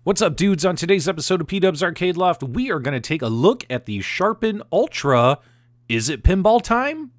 What's up, dudes? On today's episode of PDubs Arcade Loft, we are going to take a look at the Sharpin Ultra. Is it pinball time?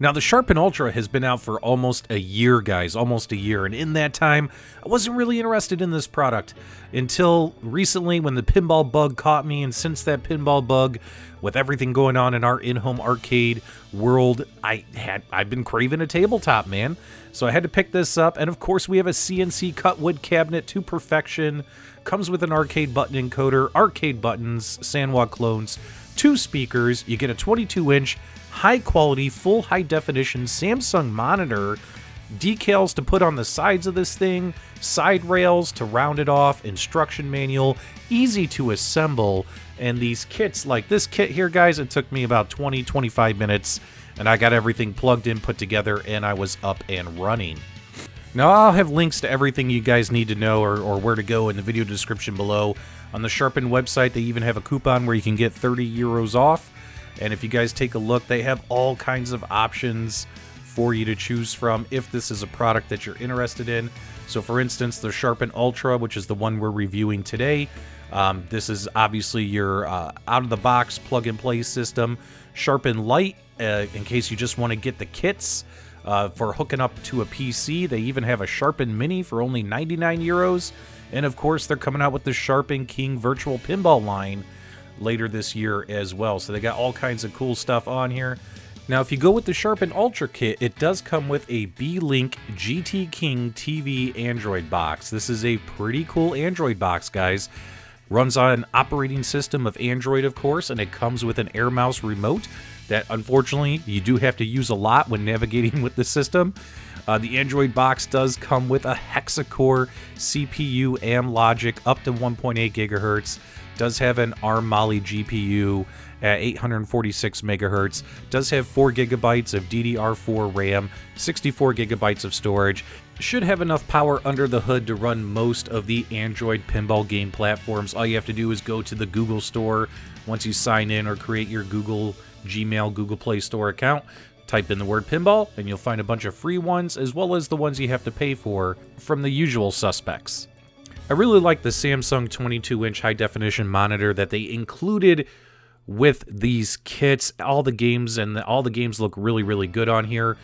Now, the Sharpin Ultra has been out for almost a year, guys, almost a year. And in that time, I wasn't really interested in this product until recently when the pinball bug caught me. And since that pinball bug, with everything going on in our in-home arcade world, I've been craving a tabletop, man. So I had to pick this up. And of course, we have a CNC cut wood cabinet to perfection. Comes with an arcade button encoder, arcade buttons, Sanwa clones, 2 speakers. You get a 22-inch high-quality, full high-definition Samsung monitor, decals to put on the sides of this thing, side rails to round it off, instruction manual, easy to assemble, and these kits, like this kit here, guys, it took me about 20-25 minutes, and I got everything plugged in, put together, and I was up and running. Now, I'll have links to everything you guys need to know or where to go in the video description below. On the Sharpen website, they even have a coupon where you can get 30 euros off. And if you guys take a look, they have all kinds of options for you to choose from if this is a product that you're interested in. So for instance, the Sharpin Ultra, which is the one we're reviewing today, this is obviously your out-of-the-box plug-and-play system. Sharpin Lite, in case you just want to get the kits for hooking up to a PC. They even have a Sharpin Mini for only 99 euros. And of course, they're coming out with the Sharpin King Virtual Pinball line later this year as well. So they got all kinds of cool stuff on here. Now, if you go with the Sharpin Ultra Kit, it does come with a Beelink GT King TV Android box. This is a pretty cool Android box, guys. Runs on an operating system of Android, of course, and it comes with an Air Mouse remote that, unfortunately, you do have to use a lot when navigating with the system. The Android box does come with a hexa-core CPU Amlogic up to 1.8 gigahertz. Does have an Arm Mali GPU at 846 megahertz. Does have 4 gigabytes of DDR4 RAM, 64 gigabytes of storage. Should have enough power under the hood to run most of the Android pinball game platforms. All you have to do is go to the Google Store once you sign in or create your Google Gmail, Google Play Store account. Type in the word pinball, and you'll find a bunch of free ones, as well as the ones you have to pay for from the usual suspects. I really like the Samsung 22-inch high-definition monitor that they included with these kits. All the games look really, really good on here,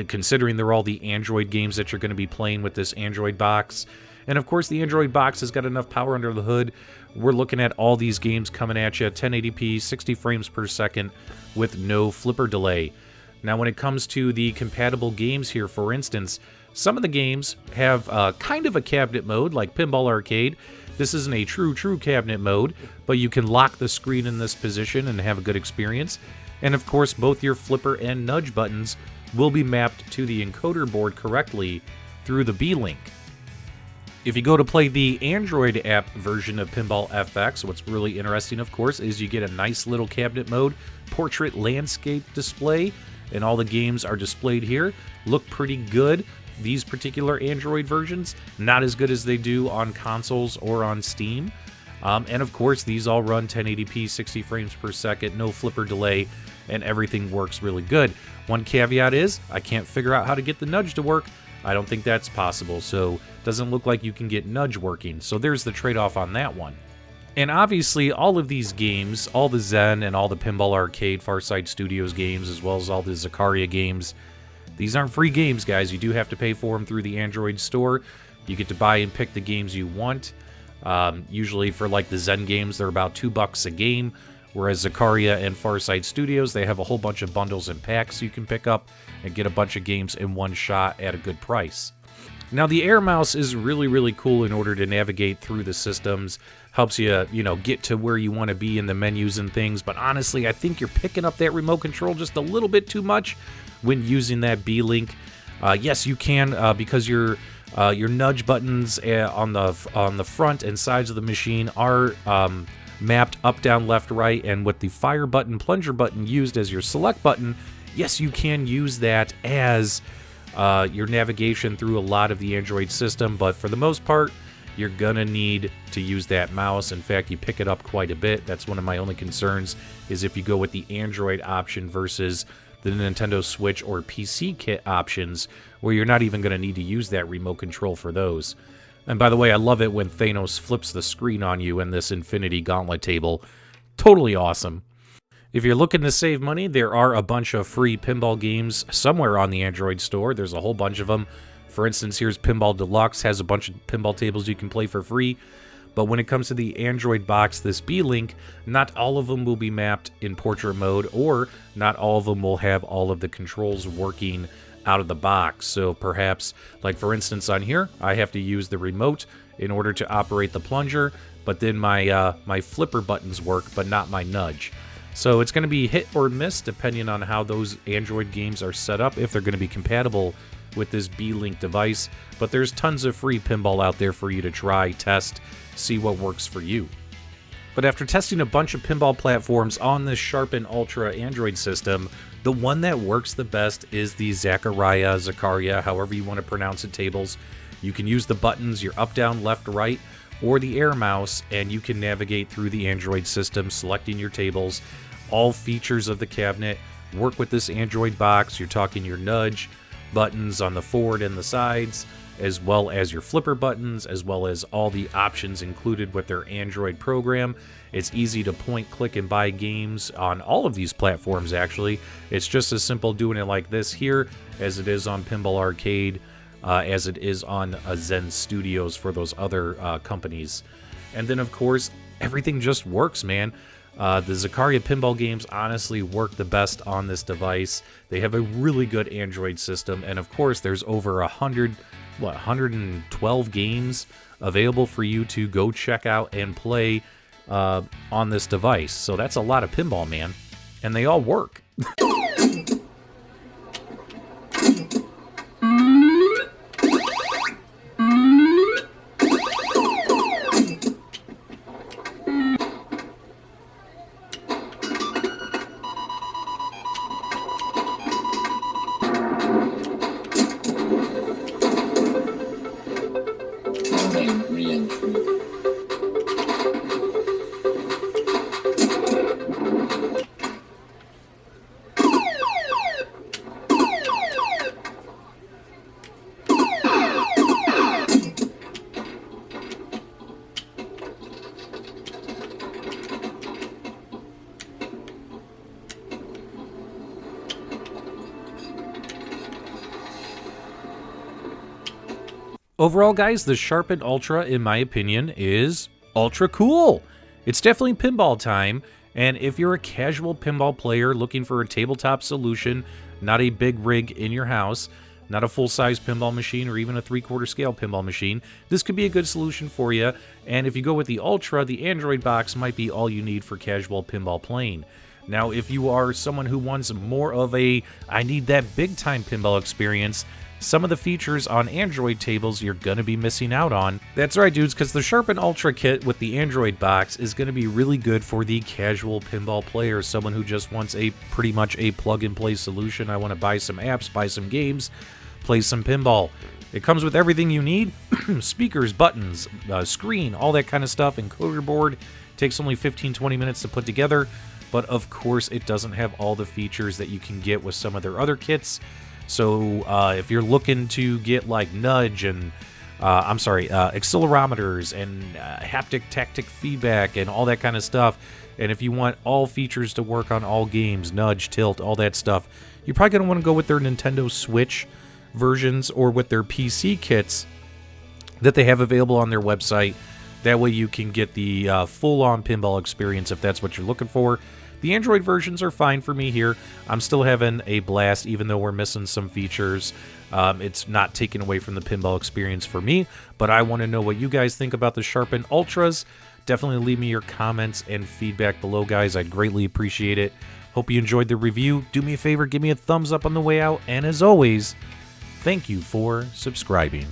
considering they're all the Android games that you're going to be playing with this Android box. And of course, the Android box has got enough power under the hood. We're looking at all these games coming at you, 1080p, 60 frames per second, with no flipper delay. Now, when it comes to the compatible games here, for instance, some of the games have kind of a cabinet mode, like Pinball Arcade. This isn't a true cabinet mode, but you can lock the screen in this position and have a good experience. And of course, both your flipper and nudge buttons will be mapped to the encoder board correctly through the Beelink. If you go to play the Android app version of Pinball FX, what's really interesting, of course, is you get a nice little cabinet mode portrait landscape display, and all the games are displayed here. Look pretty good. These particular Android versions, not as good as they do on consoles or on Steam. And of course, these all run 1080p, 60 frames per second, no flipper delay, and everything works really good. One caveat is, I can't figure out how to get the nudge to work. I don't think that's possible, so it doesn't look like you can get nudge working. So there's the trade-off on that one. And obviously, all of these games, all the Zen and all the Pinball Arcade, Farside Studios games, as well as all the Zakaria games, these aren't free games, guys. You do have to pay for them through the Android store. You get to buy and pick the games you want. Usually for like the Zen games, they're about $2 a game, whereas Zakaria and Farside Studios, they have a whole bunch of bundles and packs you can pick up and get a bunch of games in one shot at a good price. Now, the Air Mouse is really, really cool in order to navigate through the systems. Helps you, get to where you want to be in the menus and things. But honestly, I think you're picking up that remote control just a little bit too much when using that Beelink. Yes, you can, because your nudge buttons on the front and sides of the machine are mapped up, down, left, right, and with the fire button, plunger button used as your select button, yes, you can use that as your navigation through a lot of the Android system, but for the most part, you're gonna need to use that mouse. In fact, you pick it up quite a bit. That's one of my only concerns, is if you go with the Android option versus the Nintendo Switch or PC kit options, where you're not even going to need to use that remote control for those. And by the way, I love it when Thanos flips the screen on you in this Infinity Gauntlet table. Totally awesome. If you're looking to save money, there are a bunch of free pinball games somewhere on the Android store. There's a whole bunch of them. For instance, here's Pinball Deluxe, has a bunch of pinball tables you can play for free. But when it comes to the Android box, this Beelink, not all of them will be mapped in portrait mode, or not all of them will have all of the controls working out of the box. So perhaps, like for instance on here, I have to use the remote in order to operate the plunger, but then my flipper buttons work, but not my nudge. So it's going to be hit or miss depending on how those Android games are set up, if they're going to be compatible with this Beelink device. But there's tons of free pinball out there for you to try, test, see what works for you. But after testing a bunch of pinball platforms on this Sharpin Ultra Android system, the one that works the best is the Zakaria, however you want to pronounce it, tables. You can use the buttons, your up, down, left, right, or the air mouse, and you can navigate through the Android system, selecting your tables. All features of the cabinet work with this Android box. You're talking your nudge buttons on the forward and the sides, as well as your flipper buttons, as well as all the options included with their Android program. It's easy to point, click, and buy games on all of these platforms, actually. It's just as simple doing it like this here as it is on Pinball Arcade, as it is on Zen Studios for those other companies. And then, of course, everything just works, man. The Zakaria pinball games honestly work the best on this device. They have a really good Android system, and of course, there's over 112 games available for you to go check out and play on this device. So that's a lot of pinball, man, and they all work. Overall, guys, the Sharpin Ultra, in my opinion, is ultra cool. It's definitely pinball time, and if you're a casual pinball player looking for a tabletop solution, not a big rig in your house, not a full-size pinball machine or even a 3/4 scale pinball machine, this could be a good solution for you. And if you go with the Ultra, the Android box might be all you need for casual pinball playing. Now, if you are someone who wants more of a, I need that big-time pinball experience, some of the features on Android tables you're going to be missing out on. That's right, dudes, because the Sharpin Ultra Kit with the Android box is going to be really good for the casual pinball player, someone who just wants a pretty much a plug-and-play solution. I want to buy some apps, buy some games, play some pinball. It comes with everything you need, speakers, buttons, screen, all that kind of stuff, encoder board. Takes only 15-20 minutes to put together, but of course it doesn't have all the features that you can get with some of their other kits. So if you're looking to get like nudge and accelerometers and haptic tactic feedback and all that kind of stuff, and if you want all features to work on all games, nudge, tilt, all that stuff, you're probably going to want to go with their Nintendo Switch versions or with their PC kits that they have available on their website. That way you can get the full-on pinball experience if that's what you're looking for. The Android versions are fine for me here. I'm still having a blast, even though we're missing some features. It's not taken away from the pinball experience for me, but I want to know what you guys think about the Sharpin Ultras. Definitely leave me your comments and feedback below, guys. I'd greatly appreciate it. Hope you enjoyed the review. Do me a favor, give me a thumbs up on the way out, and as always, thank you for subscribing.